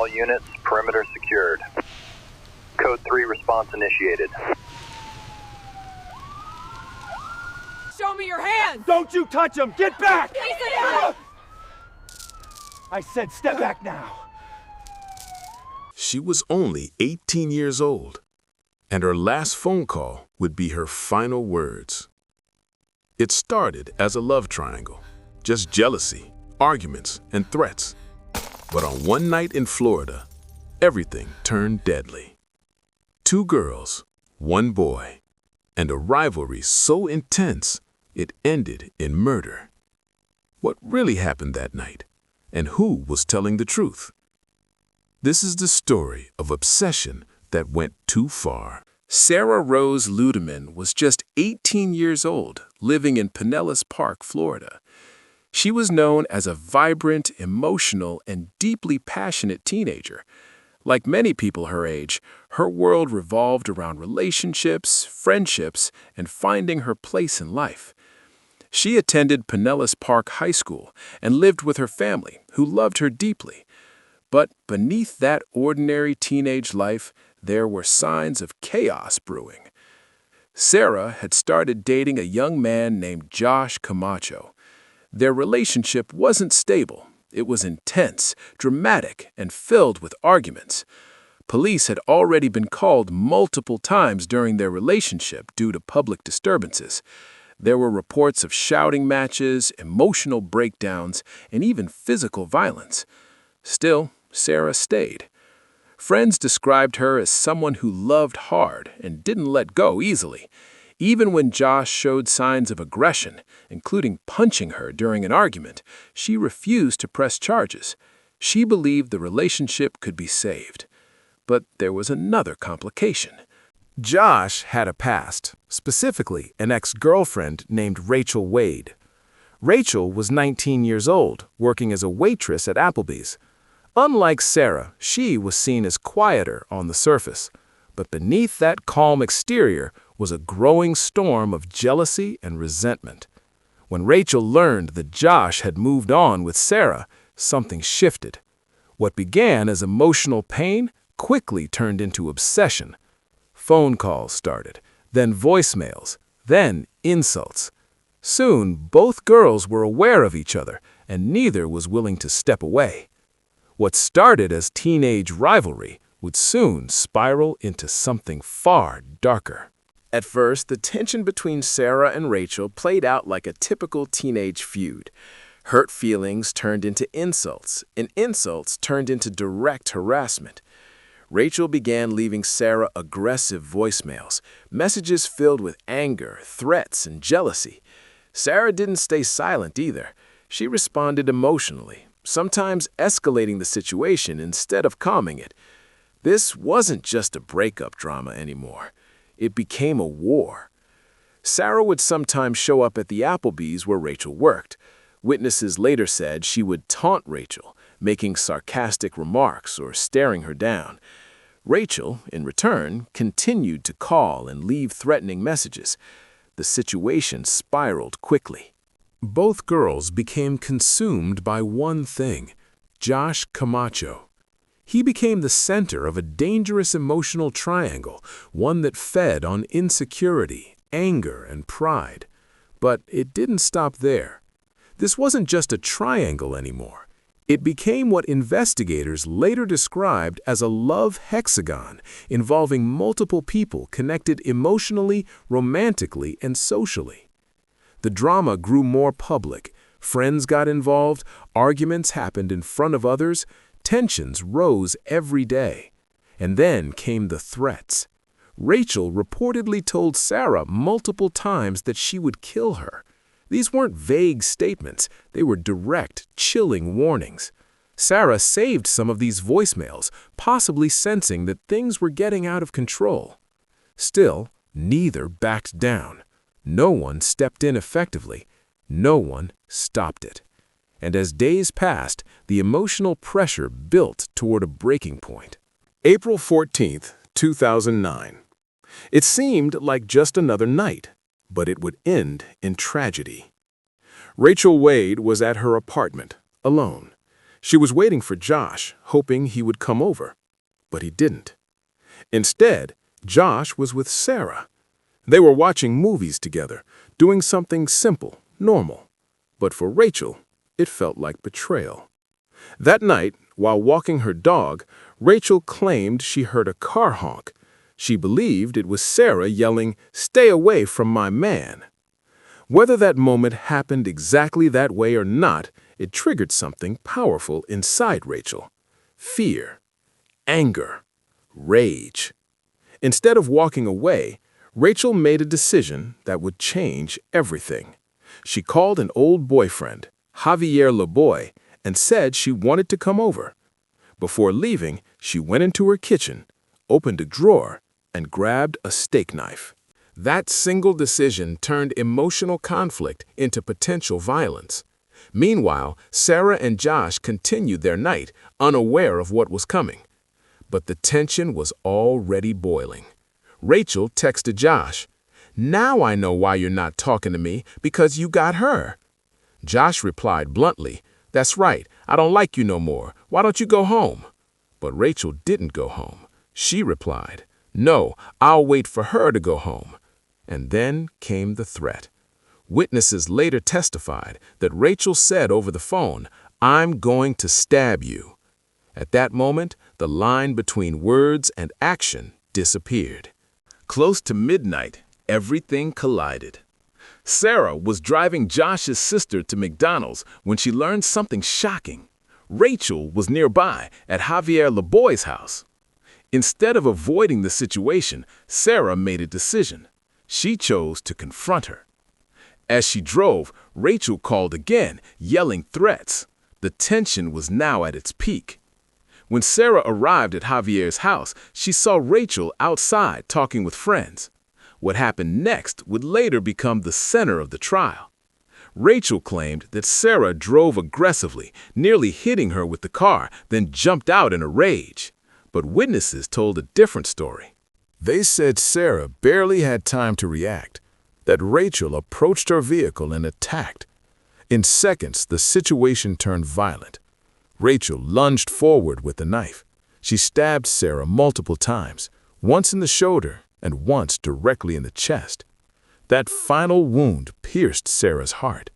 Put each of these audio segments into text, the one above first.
All units, perimeter secured. Code 3 response initiated. Show me your hands! Don't you touch him! Get back! Lisa, I said step back now. She was only 18 years old, and her last phone call would be her final words. It started as a love triangle, just jealousy, arguments, and threats. But on one night in Florida, everything turned deadly. 2 girls, 1 boy, and a rivalry so intense it ended in murder. What really happened that night, and who was telling the truth? This is the story of obsession that went too far. Sarah Rose Ludemann was just 18 years old, living in Pinellas Park, Florida. She was known as a vibrant, emotional, and deeply passionate teenager. Like many people her age, her world revolved around relationships, friendships, and finding her place in life. She attended Pinellas Park High School and lived with her family, who loved her deeply. But beneath that ordinary teenage life, there were signs of chaos brewing. Sarah had started dating a young man named Josh Camacho. Their relationship wasn't stable. It was intense, dramatic, and filled with arguments. Police had already been called multiple times during their relationship due to public disturbances. There were reports of shouting matches, emotional breakdowns, and even physical violence. Still, Sarah stayed. Friends described her as someone who loved hard and didn't let go easily. Even when Josh showed signs of aggression, including punching her during an argument, she refused to press charges. She believed the relationship could be saved. But there was another complication. Josh had a past, specifically an ex-girlfriend named Rachel Wade. Rachel was 19 years old, working as a waitress at Applebee's. Unlike Sarah, she was seen as quieter on the surface, but beneath that calm exterior was a growing storm of jealousy and resentment. When Rachel learned that Josh had moved on with Sarah, something shifted. What began as emotional pain quickly turned into obsession. Phone calls started, then voicemails, then insults. Soon, both girls were aware of each other, and neither was willing to step away. What started as teenage rivalry would soon spiral into something far darker. At first, the tension between Sarah and Rachel played out like a typical teenage feud. Hurt feelings turned into insults, and insults turned into direct harassment. Rachel began leaving Sarah aggressive voicemails, messages filled with anger, threats, and jealousy. Sarah didn't stay silent either. She responded emotionally, sometimes escalating the situation instead of calming it. This wasn't just a breakup drama anymore. It became a war. Sarah would sometimes show up at the Applebee's where Rachel worked. Witnesses later said she would taunt Rachel, making sarcastic remarks or staring her down. Rachel, in return, continued to call and leave threatening messages. The situation spiraled quickly. Both girls became consumed by one thing, Josh Camacho. He became the center of a dangerous emotional triangle, one that fed on insecurity, anger, and pride. But it didn't stop there. This wasn't just a triangle anymore. It became what investigators later described as a love hexagon, involving multiple people connected emotionally, romantically, and socially. The drama grew more public. Friends got involved, arguments happened in front of others, tensions rose every day. And then came the threats. Rachel reportedly told Sarah multiple times that she would kill her. These weren't vague statements, they were direct, chilling warnings. Sarah saved some of these voicemails, possibly sensing that things were getting out of control. Still, neither backed down. No one stepped in effectively. No one stopped it. And as days passed, the emotional pressure built toward a breaking point. April 14th, 2009. It seemed like just another night, but it would end in tragedy. Rachel Wade was at her apartment, alone. She was waiting for Josh, hoping he would come over. But he didn't. Instead, Josh was with Sarah. They were watching movies together, doing something simple, normal. But for Rachel, it felt like betrayal. That night, while walking her dog, Rachel claimed she heard a car honk. She believed it was Sarah yelling, "Stay away from my man." Whether that moment happened exactly that way or not, it triggered something powerful inside Rachel. Fear, anger, rage. Instead of walking away, Rachel made a decision that would change everything. She called an old boyfriend, Javier Laboy, and said she wanted to come over. Before leaving, she went into her kitchen, opened a drawer, and grabbed a steak knife. That single decision turned emotional conflict into potential violence. Meanwhile, Sarah and Josh continued their night, unaware of what was coming. But the tension was already boiling. Rachel texted Josh, "Now I know why you're not talking to me, because you got her." Josh replied bluntly, "That's right, I don't like you no more. Why don't you go home?" But Rachel didn't go home. She replied, "No, I'll wait for her to go home." And then came the threat. Witnesses later testified that Rachel said over the phone, "I'm going to stab you." At that moment, the line between words and action disappeared. Close to midnight, everything collided. Sarah was driving Josh's sister to McDonald's when she learned something shocking. Rachel was nearby at Javier Laboy's house. Instead of avoiding the situation, Sarah made a decision. She chose to confront her. As she drove, Rachel called again, yelling threats. The tension was now at its peak. When Sarah arrived at Javier's house, she saw Rachel outside talking with friends. What happened next would later become the center of the trial. Rachel claimed that Sarah drove aggressively, nearly hitting her with the car, then jumped out in a rage. But witnesses told a different story. They said Sarah barely had time to react, that Rachel approached her vehicle and attacked. In seconds, the situation turned violent. Rachel lunged forward with the knife. She stabbed Sarah multiple times, once in the shoulder and once directly in the chest. That final wound pierced Sarah's heart.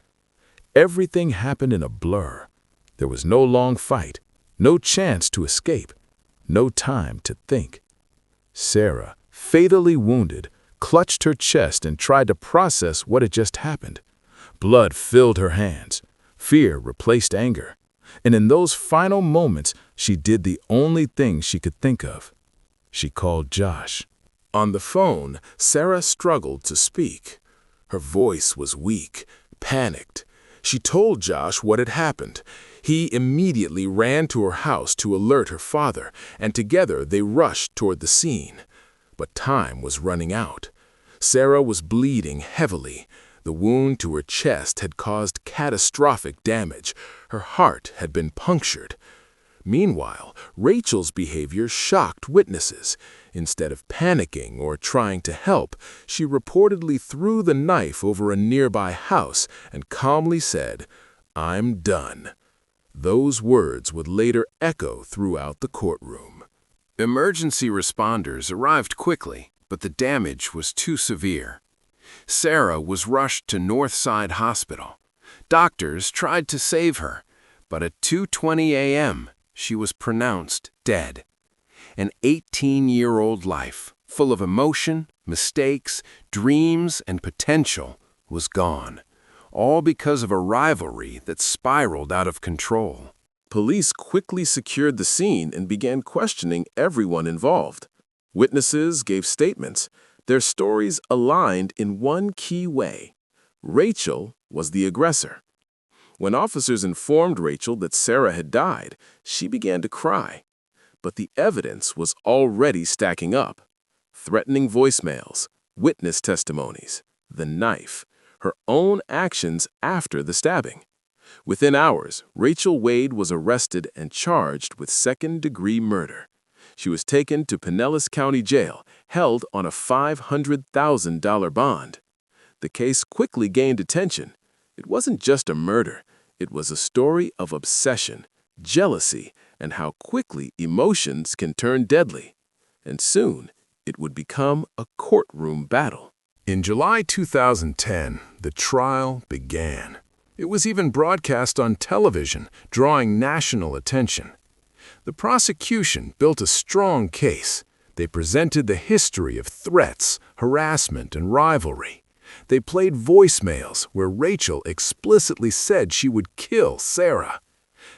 Everything happened in a blur. There was no long fight, no chance to escape, no time to think. Sarah, fatally wounded, clutched her chest and tried to process what had just happened. Blood filled her hands. Fear replaced anger. And in those final moments, she did the only thing she could think of. She called Josh. On the phone, Sarah struggled to speak. Her voice was weak, panicked. She told Josh what had happened. He immediately ran to her house to alert her father, and together they rushed toward the scene. But time was running out. Sarah was bleeding heavily. The wound to her chest had caused catastrophic damage. Her heart had been punctured. Meanwhile, Rachel's behavior shocked witnesses. Instead of panicking or trying to help, she reportedly threw the knife over a nearby house and calmly said, "I'm done." Those words would later echo throughout the courtroom. Emergency responders arrived quickly, but the damage was too severe. Sarah was rushed to Northside Hospital. Doctors tried to save her, but at 2:20 a.m., she was pronounced dead. An 18-year-old life, full of emotion, mistakes, dreams, and potential, was gone, all because of a rivalry that spiraled out of control. Police quickly secured the scene and began questioning everyone involved. Witnesses gave statements. Their stories aligned in one key way. Rachel was the aggressor. When officers informed Rachel that Sarah had died, she began to cry. But the evidence was already stacking up. Threatening voicemails, witness testimonies, the knife, her own actions after the stabbing. Within hours, Rachel Wade was arrested and charged with second-degree murder. She was taken to Pinellas County Jail, held on a $500,000 bond. The case quickly gained attention. It wasn't just a murder. It was a story of obsession, jealousy, and how quickly emotions can turn deadly. And soon, it would become a courtroom battle. In July 2010, the trial began. It was even broadcast on television, drawing national attention. The prosecution built a strong case. They presented the history of threats, harassment, and rivalry. They played voicemails where Rachel explicitly said she would kill Sarah.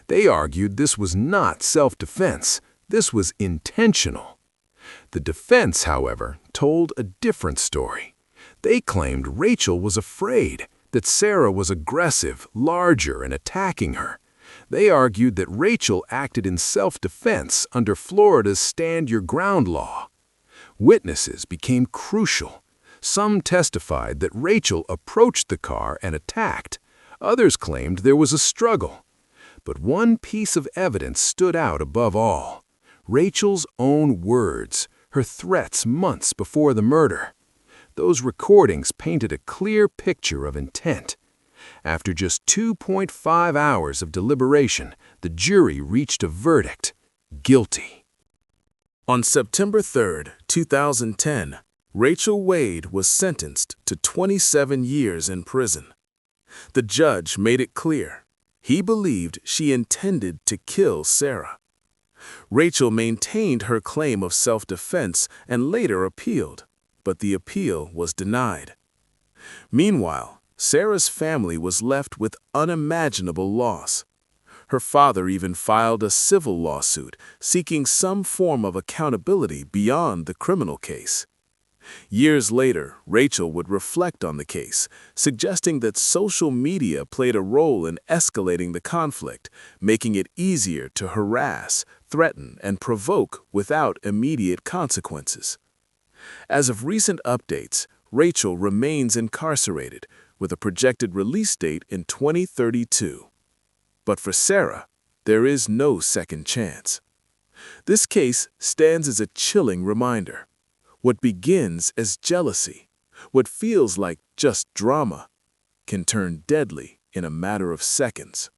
They argued this was not self-defense. This was intentional. The defense, however, told a different story. They claimed Rachel was afraid, that Sarah was aggressive, larger, and attacking her. They argued that Rachel acted in self-defense under Florida's Stand Your Ground law. Witnesses became crucial. Some testified that Rachel approached the car and attacked. Others claimed there was a struggle. But one piece of evidence stood out above all: Rachel's own words, her threats months before the murder. Those recordings painted a clear picture of intent. After just 2.5 hours of deliberation, the jury reached a verdict: guilty. On September 3, 2010, Rachel Wade was sentenced to 27 years in prison. The judge made it clear he believed she intended to kill Sarah. Rachel maintained her claim of self-defense and later appealed, but the appeal was denied. Meanwhile, Sarah's family was left with unimaginable loss. Her father even filed a civil lawsuit seeking some form of accountability beyond the criminal case. Years later, Rachel would reflect on the case, suggesting that social media played a role in escalating the conflict, making it easier to harass, threaten, and provoke without immediate consequences. As of recent updates, Rachel remains incarcerated, with a projected release date in 2032. But for Sarah, there is no second chance. This case stands as a chilling reminder. What begins as jealousy, what feels like just drama, can turn deadly in a matter of seconds.